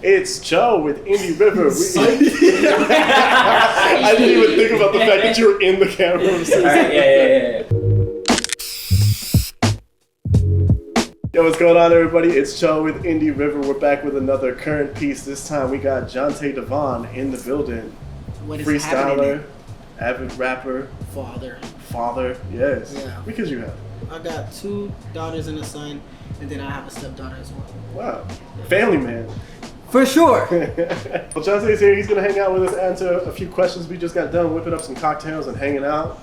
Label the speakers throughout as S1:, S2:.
S1: It's Joe with Indie River. I didn't even think about the fact that you were in the camera.
S2: Alright, yeah.
S1: Yo, what's going on, everybody? It's Joe with Indie River. We're back with another current piece. This time we got JONTE DEVON in the building.
S3: What is
S1: Freestyler,
S3: happening?
S1: avid rapper, father. Yes.
S3: Yeah.
S1: What kids you have?
S3: I got 2 daughters and a son, and then I have a stepdaughter as well.
S1: Wow. Family man.
S3: For sure.
S1: Well, JONTE is here. He's going to hang out with us, answer a few questions. We just got done whipping up some cocktails and hanging out.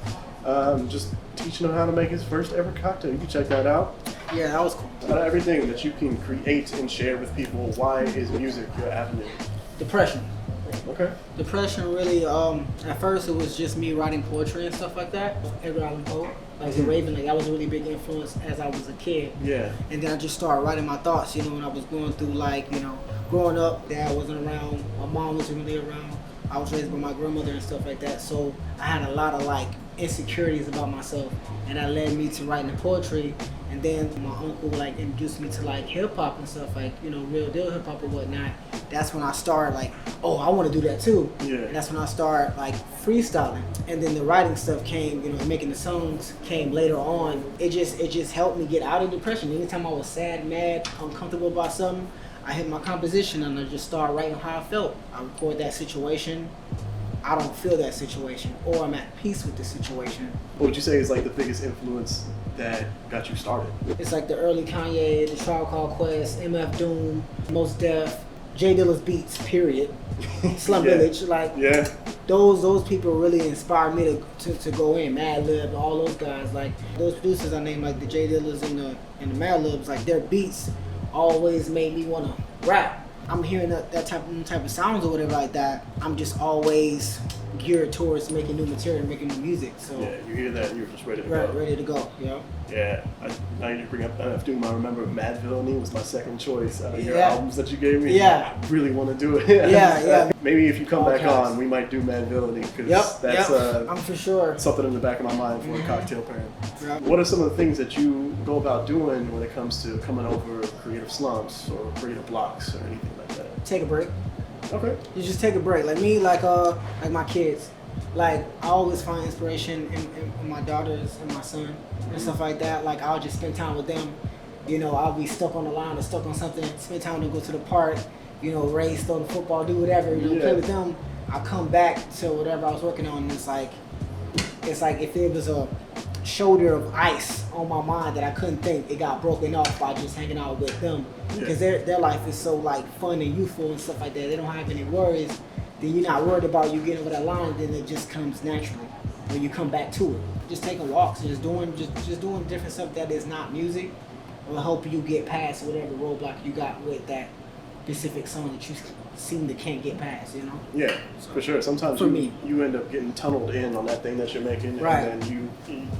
S1: Just teaching him how to make his first ever cocktail. You can check that out.
S3: Yeah, that was cool.
S1: Out of everything that you can create and share with people, why is music your avenue?
S3: Depression.
S1: Okay.
S3: Depression really, at first it was just me writing poetry and stuff like that. Edgar Allan Poe, like The Raven, like that was a really big influence as I was a kid.
S1: Yeah.
S3: And then I just started writing my thoughts, when I was going through growing up, dad wasn't around, my mom wasn't really around. I was raised by my grandmother and stuff like that. So I had a lot of insecurities about myself, and that led me to writing the poetry. And then my uncle introduced me to hip hop and stuff, real deal hip hop and whatnot. That's when I started I want to do that too.
S1: Yeah.
S3: And that's when I started freestyling. And then the writing stuff came, and making the songs came later on. It just helped me get out of depression. Anytime I was sad, mad, uncomfortable about something, I hit my composition and I just started writing how I felt. I record that situation. I don't feel that situation, or I'm at peace with the situation.
S1: What would you say is the biggest influence that got you started?
S3: It's the early Kanye, the Tribe Called Quest, MF Doom, Mos Def, J Dilla's beats, period. Slum
S1: Yeah.
S3: Village,
S1: Yeah.
S3: those people really inspired me to go in. Madlib, all those guys, those producers I named, the J Dillas and the Madlibs, their beats always made me want to rap. I'm hearing that type of sounds or whatever like that. I'm just always geared towards making new material, making new music. So
S1: Yeah, you hear that and you're just ready to
S3: right,
S1: go.
S3: ready to go. Yeah.
S1: Yeah. Now you bring up MF Doom. I remember Mad Villainy was my second choice out of your
S3: Yeah.
S1: albums that you gave me.
S3: Yeah.
S1: I really want to do it.
S3: Yeah.
S1: Maybe if you come
S3: All
S1: back
S3: caps.
S1: on, we might do Mad Villainy because that's
S3: I'm for sure.
S1: something in the back of my mind for a cocktail parent.
S3: Yeah.
S1: What are some of the things that you go about doing when it comes to coming over creative slumps or creative blocks or anything like that?
S3: Take a break.
S1: Okay.
S3: You just take a break. Like me, like my kids. I always find inspiration in my daughters and my son and stuff like that. I'll just spend time with them. I'll be stuck on the line or stuck on something, spend time to go to the park, race, throw the football, do whatever, play with them. I come back to whatever I was working on, and it's like if it was a shoulder of ice on my mind that I couldn't think, it got broken off by just hanging out with them. Because their life is so fun and youthful and stuff like that. They don't have any worries. Then you're not worried about you getting over that line, then it just comes naturally when you come back to it. Just taking walks and just doing different stuff that is not music will help you get past whatever roadblock you got with that specific song that you seem to can't get past,
S1: Yeah, for sure. Sometimes
S3: For me.
S1: you end up getting tunneled in on that thing that you're making,
S3: Right.
S1: and then you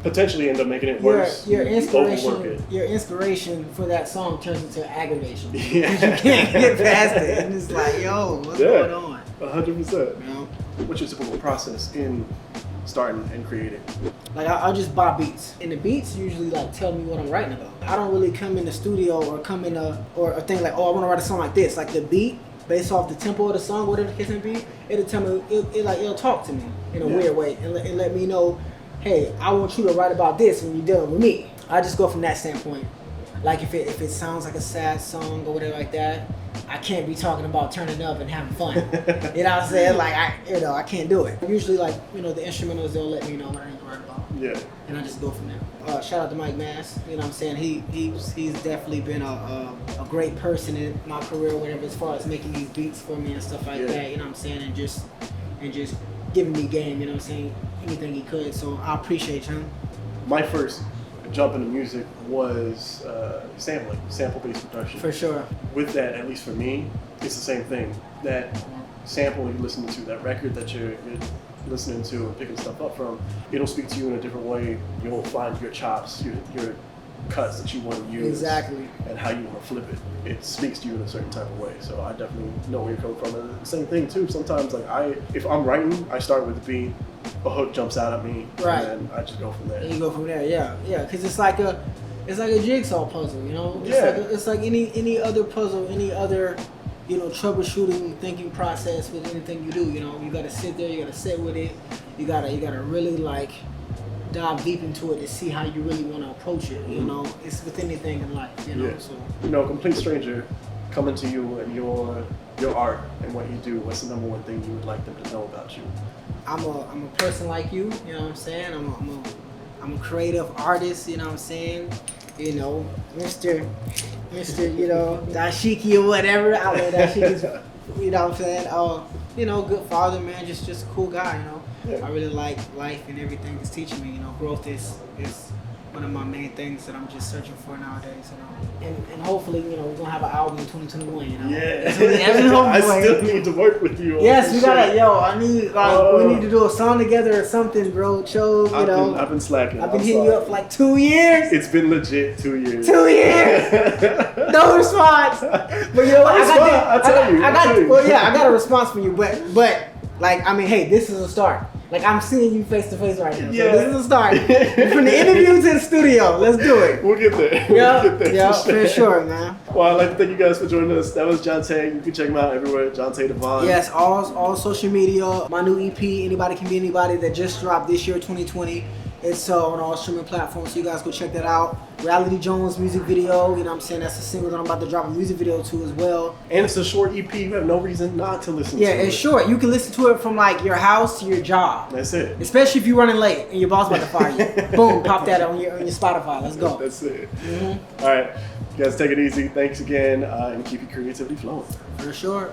S1: potentially end up making it worse.
S3: Your
S1: You overwork
S3: inspiration for that song turns into aggravation.
S1: Yeah.
S3: You can't get past it. And it's what's going on?
S1: 100%. What's your typical process in starting and creating?
S3: I'll just buy beats, and the beats usually tell me what I'm writing about. I don't really come in the studio or come in or think I want to write a song like this. The beat, based off the tempo of the song, whatever the case may be, it'll tell me, it'll talk to me in a weird way and let me know, hey, I want you to write about this when you're dealing with me. I just go from that standpoint. If it sounds like a sad song or whatever like that, I can't be talking about turning up and having fun. You know what I'm saying? I can't do it. Usually, the instrumentals, they'll let me know what I need to write about.
S1: Yeah.
S3: And I just go from there. Shout out to Mike Mass. You know what I'm saying? He's definitely been a great person in my career, whatever, as far as making these beats for me and stuff like that. You know what I'm saying? And just giving me game. You know what I'm saying? Anything he could. So I appreciate him.
S1: My first jump into music was sample-based production.
S3: For sure.
S1: With that, at least for me, it's the same thing. That sample you're listening to, that record that you're listening to and picking stuff up from, it'll speak to you in a different way. You'll find your chops, your cuts that you want to use.
S3: Exactly.
S1: And how you want to flip it. It speaks to you in a certain type of way. So I definitely know where you're coming from. And the same thing too, sometimes if I'm writing, I start with the beat, a hook jumps out at me,
S3: right,
S1: and I just go from there.
S3: And you go from there, yeah, because it's like a jigsaw puzzle,
S1: Yeah.
S3: It's like any other puzzle, any other troubleshooting thinking process with anything you do. You gotta sit there, you gotta sit with it, you gotta really like dive deep into it to see how you really want to approach it. It's with anything in life.
S1: Yeah.
S3: So
S1: A complete stranger coming to you and your art and what you do. What's the number one thing you would like them to know about you?
S3: I'm a person like you. You know what I'm saying? I'm a creative artist. You know what I'm saying? Mr. Dashiki or whatever. I know Dashiki's. You know what I'm saying? Good father, man. Just a cool guy.
S1: Yeah.
S3: I really like life and everything it's teaching me. Growth is one of my main things that I'm just searching for nowadays. And hopefully, we're gonna have an album in 2021.
S1: Yeah.
S3: I
S1: still need to work with you.
S3: Yes, we gotta. I need we need to do a song together or something, bro.
S1: I've been slacking.
S3: I've been hitting you up for like 2 years.
S1: It's been legit 2 years.
S3: 2 years. No response. But
S1: I
S3: got a response from you, but hey, this is a start. I'm seeing you face to face right now.
S1: Yeah.
S3: So this is a start. From the interview to the studio. Let's do it.
S1: We'll get there.
S3: Yeah, for sure, man.
S1: Well, I'd like to thank you guys for joining us. That was Jonte. You can check him out everywhere. Jonte Devon.
S3: Yes, all social media. My new EP, Anybody Can Be Anybody, that just dropped this year, 2020. It's on all streaming platforms, so you guys go check that out. Reality Jones music video, that's a single that I'm about to drop a music video to as well.
S1: And it's a short EP. You have no reason not to listen to it.
S3: Yeah, it's short. You can listen to it from your house to your job.
S1: That's it.
S3: Especially if you're running late and your boss about to fire you. Boom, pop that on your Spotify. Let's go.
S1: That's it. Mm-hmm. All right, you guys take it easy. Thanks again, and keep your creativity flowing.
S3: For sure.